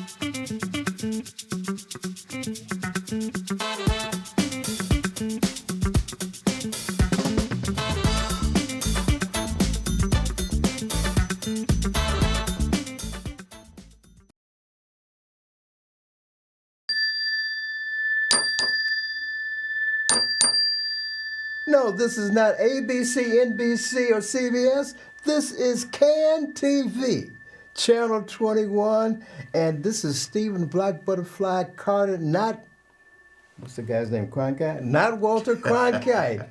No, this is not ABC, NBC, or CBS. This is CAN TV, Channel 21, and this is Stephen Black Butterfly Carter, not, what's the guy's name, Cronkite? Not Walter Cronkite.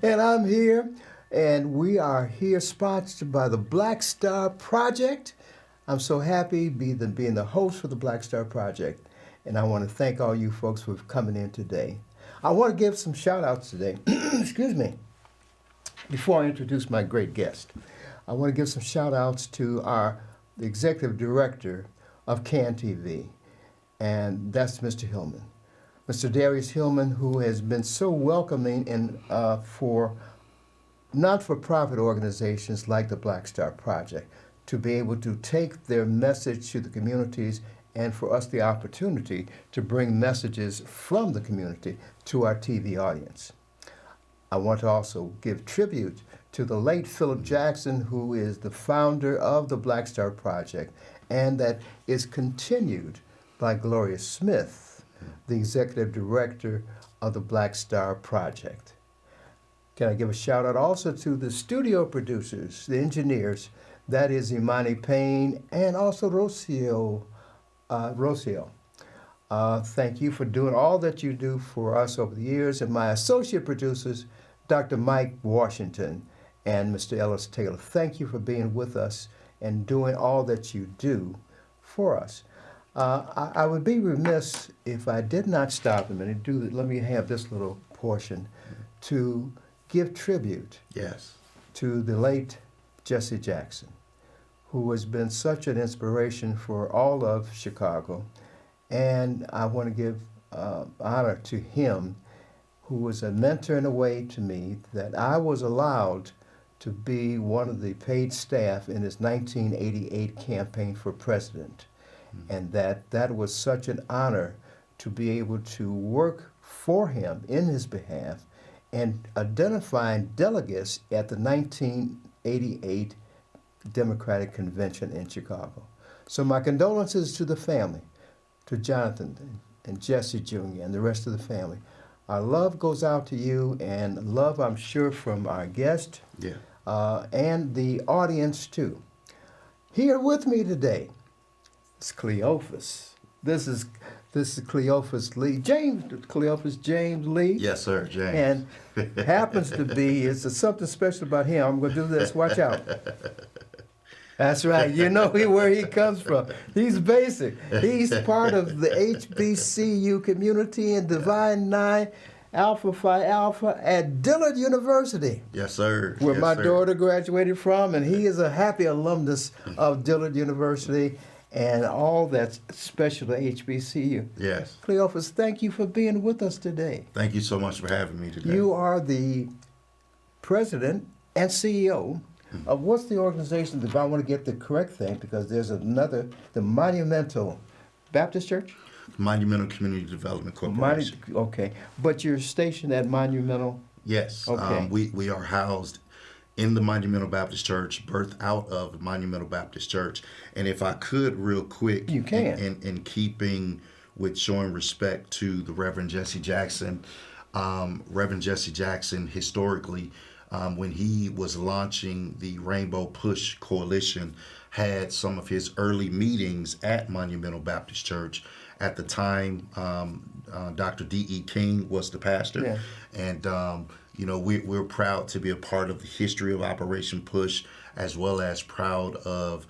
And I'm here, and we are here sponsored by the Black Star Project. I'm so happy being the host for the Black Star Project, and I want to thank all you folks for coming in today. I want to give some shout-outs today. Excuse me. Before I introduce my great guest, I want to give some shout-outs to the executive director of CAN TV, and that's Mr. Hillman. Mr. Darius Hillman, who has been so welcoming for not-for-profit organizations like the Black Star Project to be able to take their message to the communities and for us the opportunity to bring messages from the community to our TV audience. I want to also give tribute to the late Philip Jackson, who is the founder of the Black Star Project, and that is continued by Gloria Smith, the executive director of the Black Star Project. Can I give a shout out also to the studio producers, the engineers, that is Imani Payne and also Rocio. Thank you for doing all that you do for us over the years. And my associate producers, Dr. Mike Washington and Mr. Ellis Taylor, thank you for being with us and doing all that you do for us. I would be remiss if I did not stop a minute. Let me have this little portion to give tribute to the late Jesse Jackson, who has been such an inspiration for all of Chicago. And I want to give honor to him, who was a mentor in a way to me, that I was allowed to be one of the paid staff in his 1988 campaign for president. And that was such an honor to be able to work for him in his behalf and identifying delegates at the 1988 Democratic Convention in Chicago. So my condolences to the family, to Jonathan and Jesse Jr. and the rest of the family. Our love goes out to you, and love, I'm sure, from our guest and the audience too. Here with me today is Cleophus. This is Cleophus Lee. Cleophus James Lee. Yes, sir, James. And happens to be, it's something special about him. I'm going to do this. Watch out. That's right. You know where he comes from. He's basic. He's part of the HBCU community in Divine Nine Alpha Phi Alpha at Dillard University. Yes, sir. Where my daughter graduated from, and he is a happy alumnus of Dillard University and all that's special to HBCU. Yes. Cleophus, thank you for being with us today. Thank you so much for having me today. You are the president and CEO of what's the organization, if I want to get the correct thing, because there's another, the Monumental Baptist Church? Monumental Community Development Corporation. Okay, but you're stationed at Monumental? Yes. Okay. We are housed in the Monumental Baptist Church, birthed out of Monumental Baptist Church. And if I could, real quick, you can. In keeping with showing respect to the Reverend Jesse Jackson, historically, when he was launching the Rainbow Push Coalition, had some of his early meetings at Monumental Baptist Church. At the time, Dr. D.E. King was the pastor. Yeah. And, we're proud to be a part of the history of Operation Push, as well as proud of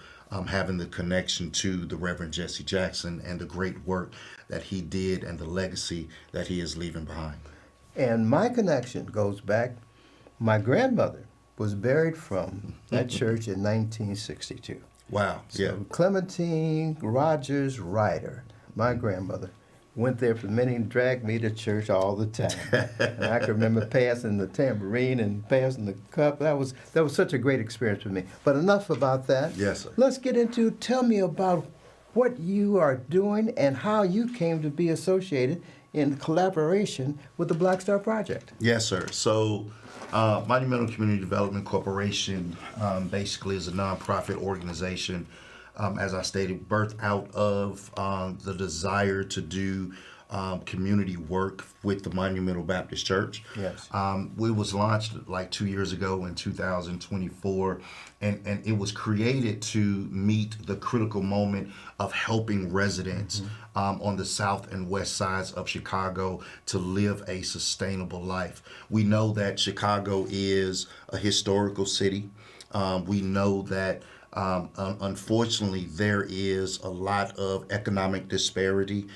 having the connection to the Reverend Jesse Jackson and the great work that he did and the legacy that he is leaving behind. And my connection goes back. My grandmother was buried from that church in 1962. Wow. So Yeah. Clementine Rogers Ryder, my grandmother, went there for many and dragged me to church all the time. And I can remember passing the tambourine and passing the cup. That was such a great experience for me. But enough about that. Yes, sir. Let's get into, tell me about what you are doing and how you came to be associated in collaboration with the Black Star Project. Yes, sir. So, Monumental Community Development Corporation basically is a nonprofit organization, as I stated, birthed out of the desire to do community work with the Monumental Baptist Church. Yes. We was launched like 2 years ago in 2024, and it was created to meet the critical moment of helping residents on the south and west sides of Chicago to live a sustainable life. We know that Chicago is a historical city. We know that unfortunately, there is a lot of economic disparity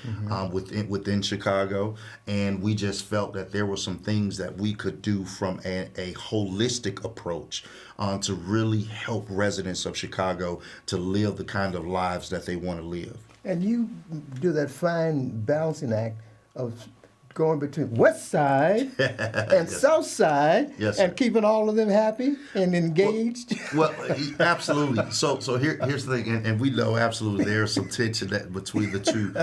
within Chicago, and we just felt that there were some things that we could do from a holistic approach to really help residents of Chicago to live the kind of lives that they want to live. And you do that fine balancing act of going between West Side and South Side, Yes, sir. and keeping all of them happy and engaged. Well, absolutely. So here's the thing, and we know absolutely there's some tension between the two.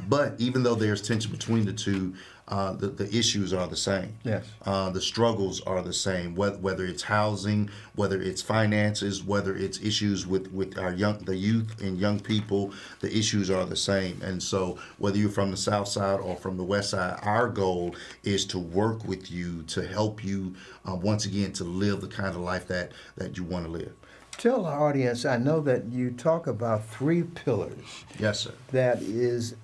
But even though there's tension between the two, the issues are the same. Yes. The struggles are the same. Whether it's housing, whether it's finances, whether it's issues with the youth and young people, the issues are the same. And so whether you're from the South Side or from the West Side, our goal is to work with you to help you once again to live the kind of life that you want to live. Tell our audience, I know that you talk about 3 pillars. Yes, sir. That is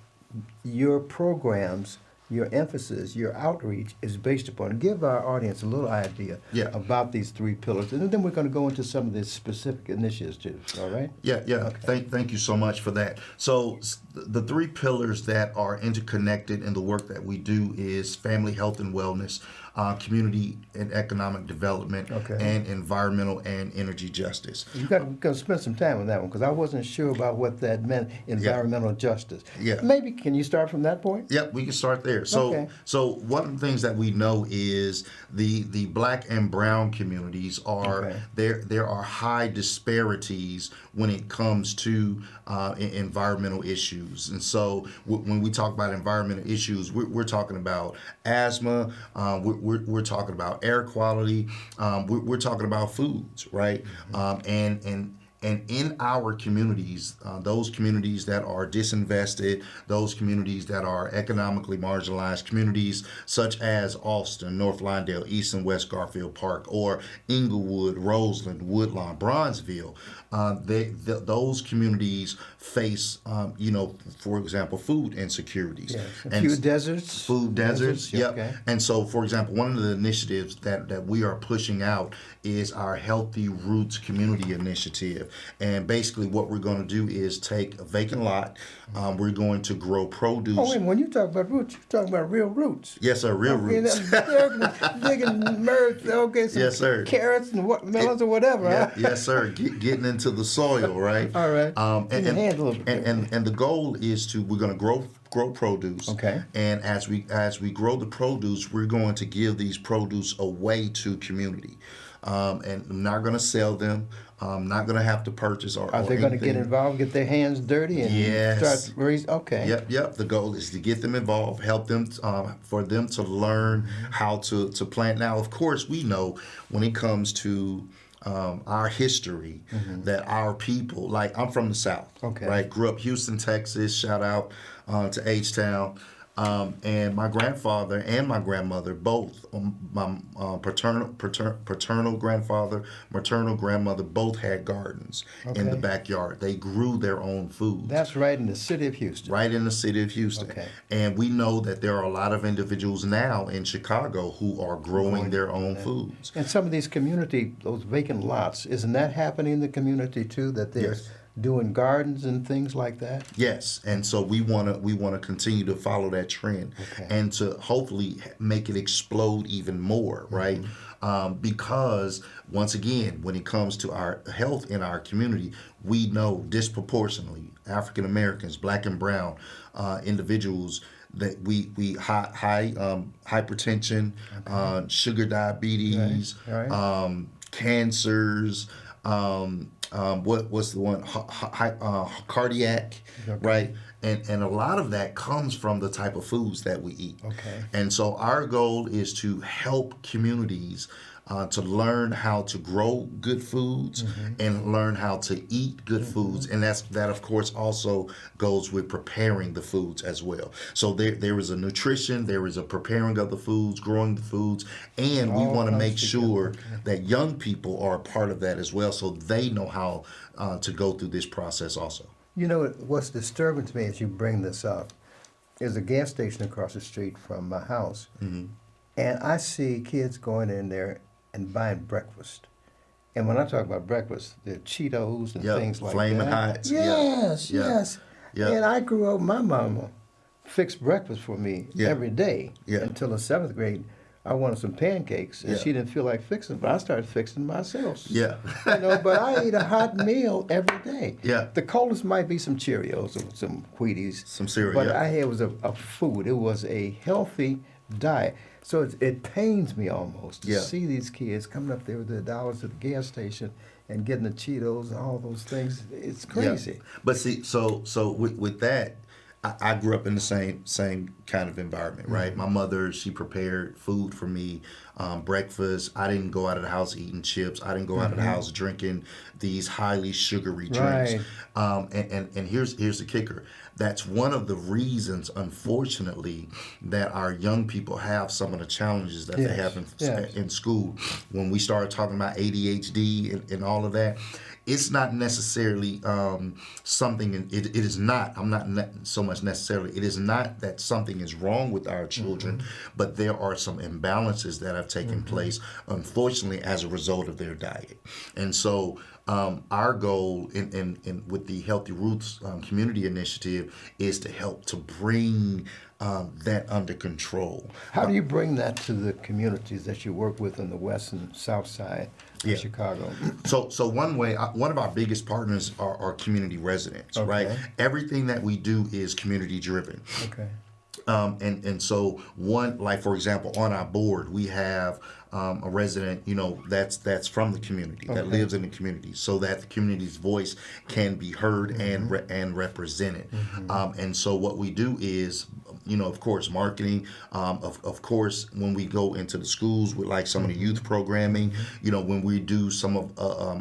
your programs, your emphasis, your outreach is based upon. Give our audience a little idea about these 3 pillars, and then we're going to go into some of the specific initiatives, all right? Yeah. Okay. Thank you so much for that. So the 3 pillars that are interconnected in the work that we do is family health and wellness, community and economic development, Okay. and environmental and energy justice. You got to spend some time on that one because I wasn't sure about what that meant, environmental justice. Yeah. Maybe can you start from that point? Yep, we can start there. So, Okay. so one of the things that we know is the Black and Brown communities are there are high disparities when it comes to environmental issues, and so when we talk about environmental issues, we're talking about asthma, we're talking about air quality, we're talking about foods, right? And in our communities, those communities that are disinvested, those communities that are economically marginalized, communities such as Austin, North Lawndale, East and West Garfield Park, or Inglewood, Roseland, Woodlawn, Bronzeville, those communities face, for example, food insecurities. Yes. And deserts. Food deserts, yep. Okay. And so, for example, one of the initiatives that we are pushing out is our Healthy Roots Community Initiative. And basically what we're going to do is take a vacant lot. We're going to grow produce. Oh, wait, when you talk about roots, you're talking about real roots. Yes, sir, real roots. Digging some Yes, sir. carrots and melons or whatever. Yeah, Huh? yes, sir. Getting into the soil, right? All right. And hand a little bit. and the goal is we're going to grow produce. Okay. And as we grow the produce, we're going to give these produce away to community. And I'm not going to sell them. I'm not going to have to purchase or Are they going to get anything. involved, get their hands dirty, and Yes. start raising? Okay. Yep. The goal is to get them involved, help them, for them to learn how to plant. Now, of course, we know when it comes to our history that our people, like I'm from the South, Okay. right? Grew up Houston, Texas. Shout out to H-Town. And my grandfather and my grandmother, both, my paternal grandfather, maternal grandmother, both had gardens in the Okay. backyard. They grew their own food. That's right in the city of Houston. Right in the city of Houston. Okay. And we know that there are a lot of individuals now in Chicago who are growing their own foods. And some of these those vacant lots, isn't that happening in the community too? That they're Yes. doing gardens and things like that? Yes, and so we want to continue to follow that trend Okay. and to hopefully make it explode even more, right? Because once again, when it comes to our health in our community, we know disproportionately African Americans, Black and Brown individuals that we high hypertension, sugar diabetes, Right. cancers. what's the one, cardiac, Okay. right? And a lot of that comes from the type of foods that we eat. Okay. And so our goal is to help communities to learn how to grow good foods and learn how to eat good foods, and that of course also goes with preparing the foods as well. So there is a nutrition, there is a preparing of the foods, growing the foods, and we All want to comes make sure together. that young people are a part of that as well, so they know how to go through this process also. You know what's disturbing to me as you bring this up is a gas station across the street from my house, and I see kids going in there and buying breakfast. And when I talk about breakfast, the Cheetos and Yep, things like Flamin' that. Hots. Yes, Yeah. yes. Yeah. And I grew up, my mama fixed breakfast for me Yeah. every day Yeah. until the seventh grade. I wanted some pancakes, and Yeah. she didn't feel like fixing, but I started fixing myself. Yeah. But I eat a hot meal every day. Yeah. The coldest might be some Cheerios or some Wheaties. Some cereal, But yeah. I had was a food. It was a healthy diet. So it pains me almost to Yeah. see these kids coming up there with their dollars at the gas station and getting the Cheetos and all those things. It's crazy. Yeah. But see, so with that, I grew up in the same kind of environment, right? My mother, she prepared food for me, breakfast. I didn't go out of the house eating chips. I didn't go out of the house drinking these highly sugary drinks. Right. And here's the kicker. That's one of the reasons, unfortunately, that our young people have some of the challenges that they Yes. have Yes. in school. When we started talking about ADHD and all of that, it's not necessarily something. It is not. I'm not so much necessarily. It is not that something is wrong with our children, but there are some imbalances that have taken place, unfortunately, as a result of their diet. And so, our goal in with the Healthy Roots Community Initiative is to help to bring that under control. How do you bring that to the communities that you work with on the west and south side of Yeah. Chicago? So one of our biggest partners are community residents, right? Okay. Everything that we do is community driven. Okay. And so one, like for example, on our board we have a resident, that's from the community, that Okay. lives in the community, so that the community's voice can be heard and represented. And so what we do is, of course, marketing. Of course, when we go into the schools with like some of the youth programming, when we do some of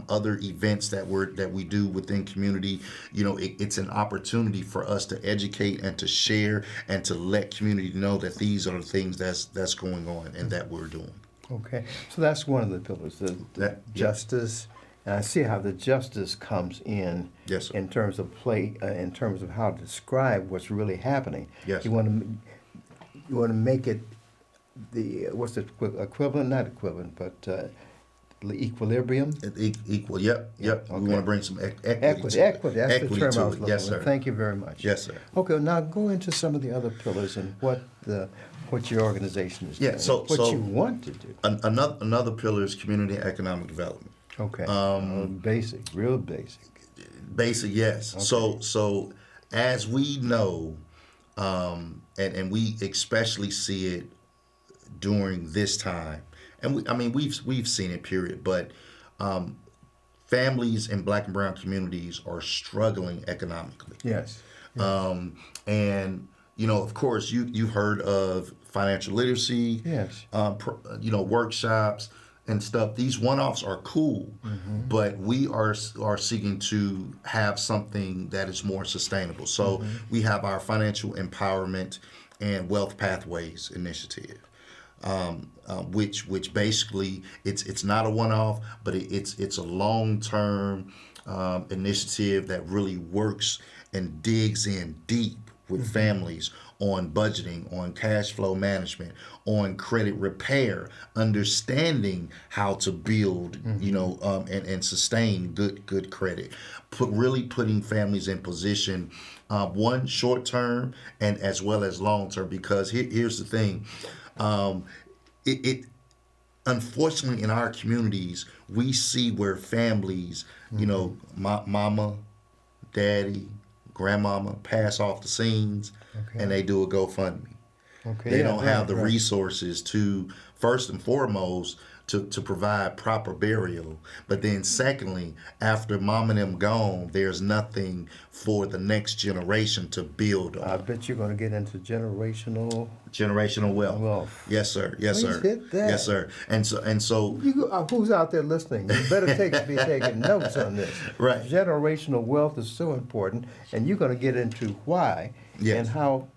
other events that we do within community, it's an opportunity for us to educate and to share and to let community know that these are the things that's going on and that we're doing. Okay, so that's one of the pillars, the Yeah. justice, and I see how the justice comes in. Yes, sir. In terms of in terms of how to describe what's really happening. Yes. You want to make it what's the equivalent? Not equivalent, but the equilibrium. Equal, yep. Okay. We want to bring some equity. Equity. That's equity the term to I was it. looking Yes, for. sir. Thank you very much. Yes, sir. Okay, now go into some of the other pillars and what your organization is Yeah, doing. so- what so- you want to do. Another pillar is community economic development. Okay. Basic, real basic. Basic, yes. Okay. So as we know, and we especially see it during this time, and we've seen it, period. But families in Black and Brown communities are struggling economically. Yes. And of course, you've heard of financial literacy, Yes. workshops and stuff. These one-offs are cool, but we are seeking to have something that is more sustainable. So we have our financial empowerment and wealth pathways initiative, which basically it's not a one-off, but it's a long-term initiative that really works and digs in deep with families on budgeting, on cash flow management, on credit repair, understanding how to build, and sustain good credit. Really putting families in position, one, short term and as well as long term. Because here's the thing, it unfortunately in our communities we see where families, mama, daddy, grandmama pass off the scenes. Okay. And they do a GoFundMe. Okay. They yeah, don't have the right. resources to, first and foremost, to provide proper burial. But then secondly, after mom and them gone, there's nothing for the next generation to build I on. bet you're going to get into Generational wealth. wealth. Yes, sir. Yes, Please sir. hit that. Yes, sir. And so Who's out there listening? You better be taking notes on this. Right. Generational wealth is so important, and you're going to get into why Yes. and how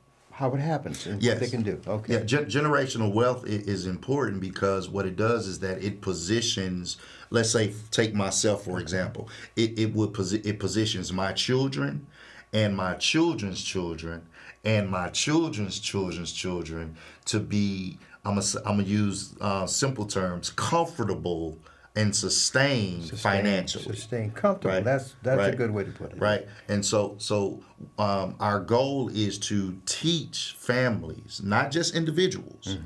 it happens and Yes. what they can do. Okay. Yeah, generational wealth is important because what it does is that it positions. Let's say, take myself for example. It positions my children, and my children's children, and my children's children's children to be. I'm gonna use simple terms: comfortable and sustained financially. Sustained, comfortable. Right. That's Right. a good way to put it. Right. And so our goal is to teach families, not just individuals,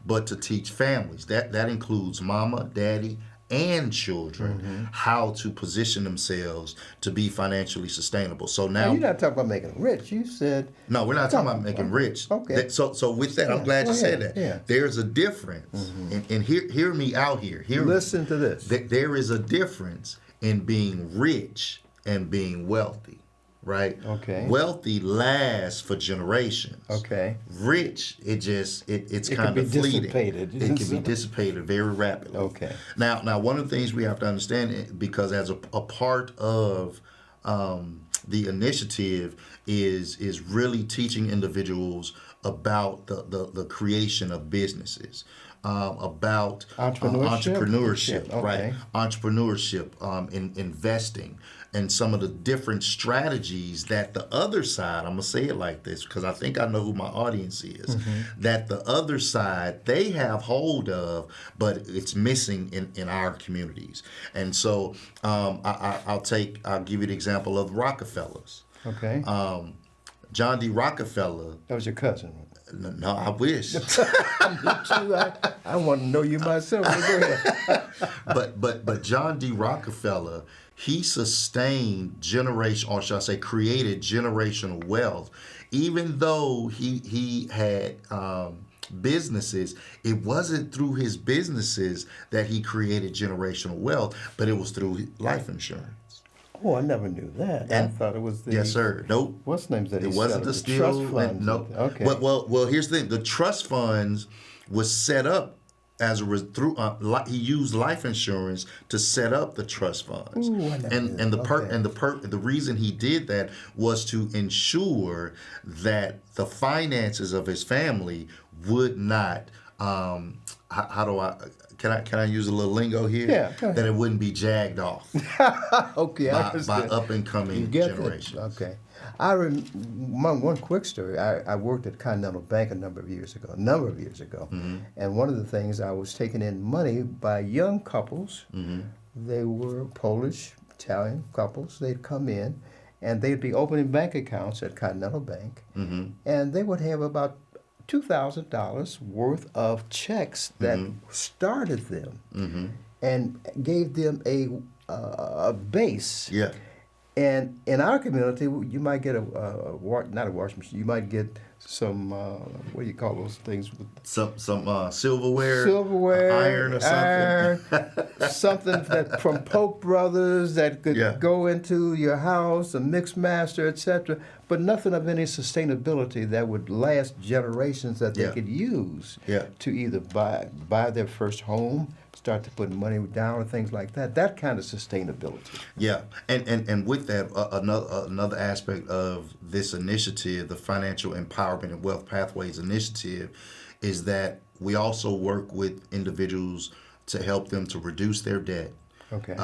but to teach families. That includes mama, daddy, and children how to position themselves to be financially sustainable. So Now, now, you're not talking about making rich. You said no, we're not talking about making rich. Okay. So with that, I'm glad go you said ahead. that. Yeah. There's a difference, and hear me out here. listen to this. There is a difference in being rich and being wealthy, right? Okay. Wealthy lasts for generations. Okay. Rich, it's It kind can be of fleeting. dissipated. It can be dissipated very rapidly. Okay. Now, one of the things we have to understand, because as a part of the initiative is really teaching individuals about the creation of businesses, about entrepreneurship, Okay. right? Entrepreneurship, investing, and some of the different strategies that the other side, I'm gonna say it like this because I think I know who my audience is, that the other side they have hold of, but it's missing in our communities. And so I'll give you the example of Rockefellers. Okay. John D. Rockefeller. That was your cousin. No, I wish. I want to know you myself. But go ahead. but John D. Rockefeller, he sustained created generational wealth, even though he had businesses. It wasn't through his businesses that he created generational wealth, but it was through life insurance. Oh, I never knew that. I thought it was the. Yes, sir. Nope. What's the names that It he wasn't said? the steel. Trust funds. No. Okay. Well, here's the thing. The trust funds was set up he used life insurance to set up the trust funds. Ooh, I never knew and that. the reason he did that was to ensure that the finances of his family would not can I use a little lingo here? Yeah, go ahead. That it wouldn't be jagged off Okay, I by understand. up and You coming get it? generations. Okay. One quick story. I worked at Continental Bank a number of years ago. And one of the things, I was taking in money by young couples. They were Polish, Italian couples. They'd come in, and they'd be opening bank accounts at Continental Bank, and they would have about $2,000 worth of checks that started them and gave them a base. Yeah. And in our community, you might get not a washing machine. You might get some what do you call those things? Some silverware, iron or something. Something that from Polk Brothers that could go into your house, a mix master, etc. But nothing of any sustainability that would last generations that they could use to either buy their first home, start to put money down, or things like that. That kind of sustainability. Yeah, and with that, another aspect of this initiative, the Financial Empowerment and Wealth Pathways Initiative, is that we also work with individuals to help them to reduce their debt. Okay.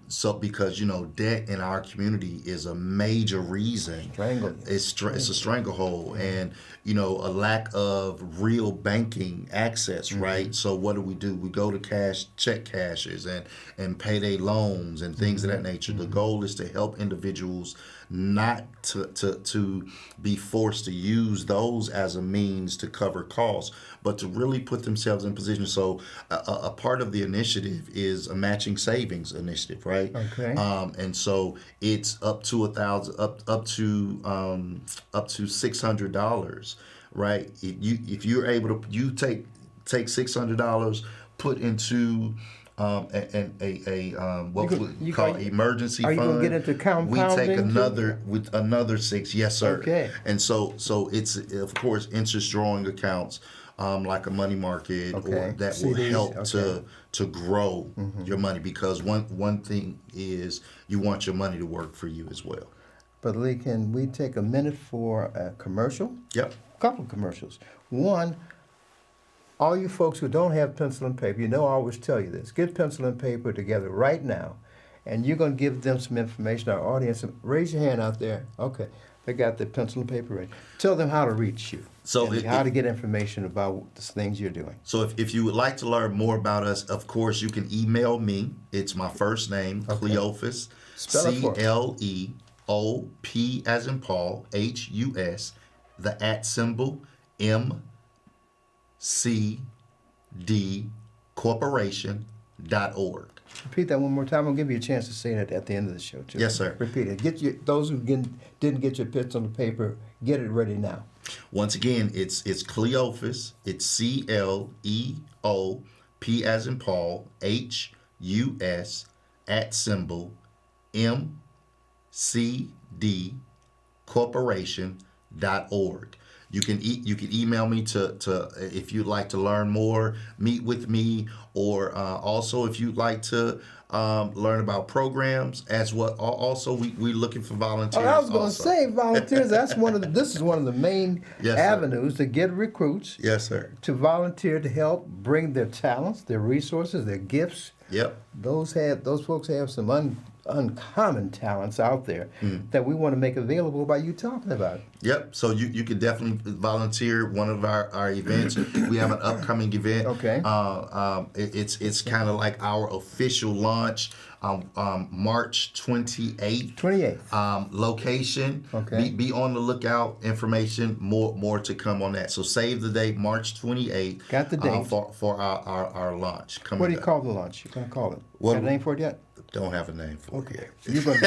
So because debt in our community is a major reason. It's a stranglehold, and a lack of real banking access, right? So what do? We go to check cashers and payday loans and things of that nature. The goal is to help individuals not to be forced to use those as a means to cover costs, but to really put themselves in position. So a part of the initiative is a matching savings initiative, right? Okay. And so it's up to up to $600, right? If you're able to take $600, put into what we call emergency are fund. you gonna get into compounding? We take too? another 6, yes sir. Okay. And so it's of course interest drawing accounts, like a money market, Okay. or that will CDs, help okay. to grow your money, because one thing is you want your money to work for you as well. But Lee, can we take a minute for a commercial? Yep. A couple of commercials. One, all you folks who don't have pencil and paper, I always tell you this, get pencil and paper together right now, and you're going to give them some information, our audience. Raise your hand out there. Okay, they got the pencil and paper ready. Tell them how to reach you, how to get information about the things you're doing. So if you would like to learn more about us, of course, you can email me. It's my first name, Cleophus, Cleop as in Paul, Hus, the @MCD Corporation.org. Repeat that one more time. I'll give you a chance to say it at the end of the show, too. Yes, sir. Repeat it. Those who didn't get your pencil and paper, get it ready now. Once again, it's Cleophus. It's CLEOP as in Paul, HUS, @MCD Corporation.org. You can email me to if you'd like to learn more, meet with me, or also if you'd like to learn about programs as well. Also, we're looking for volunteers. Oh, I was going to say volunteers. This is one of the main avenues to get recruits. Yes, sir. To volunteer to help bring their talents, their resources, their gifts. Yep. Those folks have some uncommon talents out there that we want to make available by you talking about it. Yep. So you can definitely volunteer one of our events. We have an upcoming event. Okay. It's kind of like our official launch, March 28th. 28th. Location. Okay. Be on the lookout. Information. More to come on that. So save the date, March 28th. Got the date for our launch coming. What do you up. call the launch? You're gonna call it? Got a name for it yet? Don't have a name for it yet. You're gonna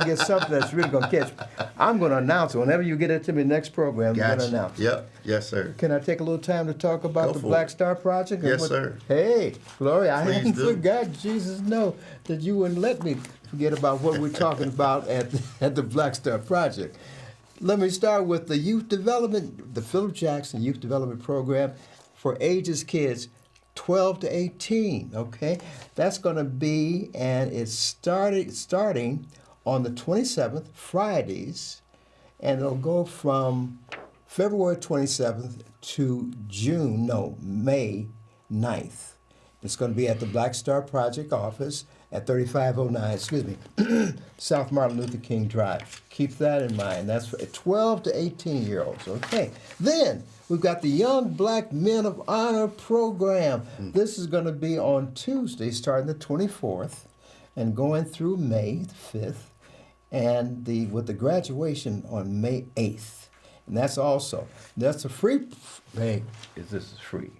get something that's really gonna catch. I'm gonna announce it whenever you get it to me next program. Gotcha. I'm gonna announce. Yep. Yes, sir. Can I take a little time to talk about the Black Star Project? Yes, sir. Hey, Gloria, I hadn't do. forgot. Jesus, no, that you wouldn't let me forget about what we're talking about at the Black Star Project. Let me start with the youth development, the Philip Jackson Youth Development Program for kids 12 to 18, okay? That's going to be, and it's starting on the 27th, Fridays, and it'll go from February 27th to May 9th. It's going to be at the Black Star Project office at 3509, South Martin Luther King Drive. Keep that in mind. That's for 12 to 18-year-olds, okay? Then we've got the Young Black Men of Honor program. This is going to be on Tuesday, starting the 24th, and going through May 5th, and with the graduation on May 8th. And that's a free. Hey, this is free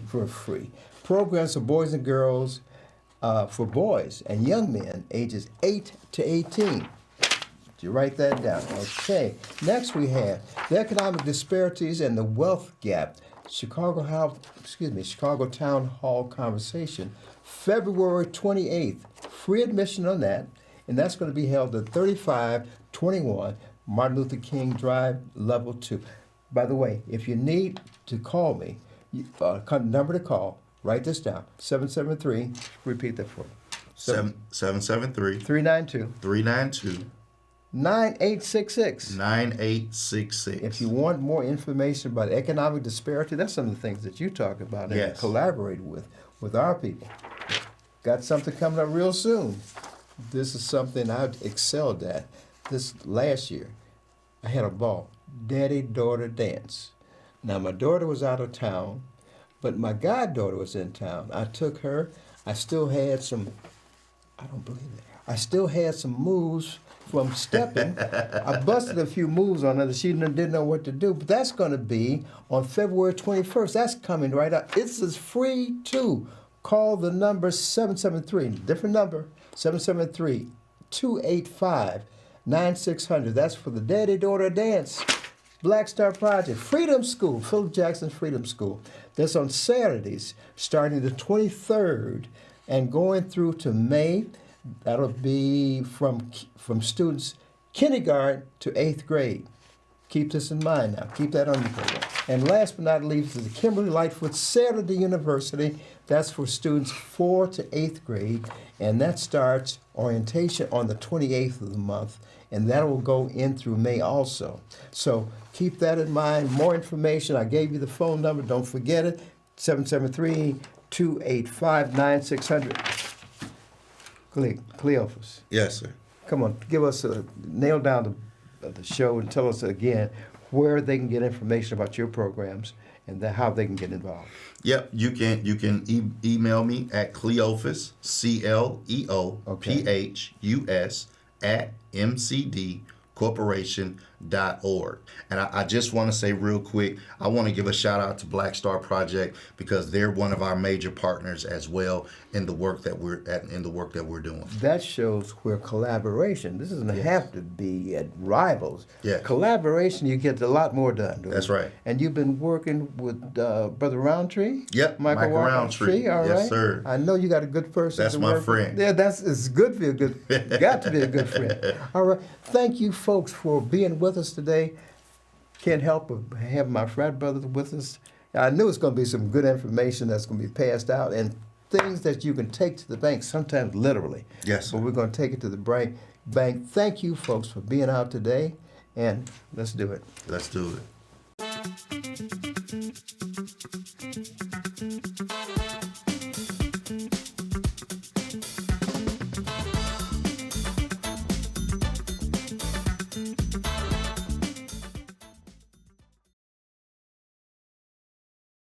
for free. Programs for boys and girls, for boys and young men ages 8 to 18. You write that down. Okay. Next we have the economic disparities and the wealth gap. Chicago Town Hall Conversation, February 28th. Free admission on that, and that's going to be held at 3521 Martin Luther King Drive, Level 2. By the way, if you need to call me, number to call, write this down, 773, repeat that for me. 773 392 9866. 9866. If you want more information about economic disparity, that's some of the things that you talk about and collaborate with our people. Got something coming up real soon. This is something I excelled at. This last year, I had a ball, daddy-daughter dance. Now, my daughter was out of town, but my goddaughter was in town. I took her. I still had some moves from stepping. I busted a few moves on her that she didn't know what to do. But that's going to be on February 21st. That's coming right up. This is free, too. Call the number 773, different number, 773-285-9600. That's for the daddy-daughter dance. Black Star Project, Freedom School, Philip Jackson Freedom School. That's on Saturdays, starting the 23rd and going through to May. That'll be from students kindergarten to 8th grade. Keep this in mind now. Keep that on your program. And last but not least is the Kimberly Lightfoot Saturday University. That's for students 4th to 8th grade. And that starts orientation on the 28th of the month. And that will go in through May also. So keep that in mind. More information. I gave you the phone number. Don't forget it. 773-285-9600. Cleophus. Yes, sir. Come on, give us nail down the show and tell us again where they can get information about your programs and how they can get involved. Yep, you can email me at Cleophus, CLEOPHUS at mcdcorporation.org. And I just want to say real quick, I want to give a shout out to Black Star Project because they're one of our major partners as well in the work that we're doing. That shows where collaboration. This doesn't have to be at rivals. Yeah. Collaboration, you get a lot more done. That's right. And you've been working with Brother Roundtree. Yep, Michael Roundtree. All yes, right. sir. I know you got a good person. That's to my work friend. With. Yeah, it's good to be a good. Got to be a good friend. All right. Thank you, folks, for being with us today. Can't help but have my frat brother with us. I knew it's going to be some good information that's going to be passed out and things that you can take to the bank, sometimes literally. Yes, sir. But we're going to take it to the bank. Thank you, folks, for being out today, and let's do it. Let's do it.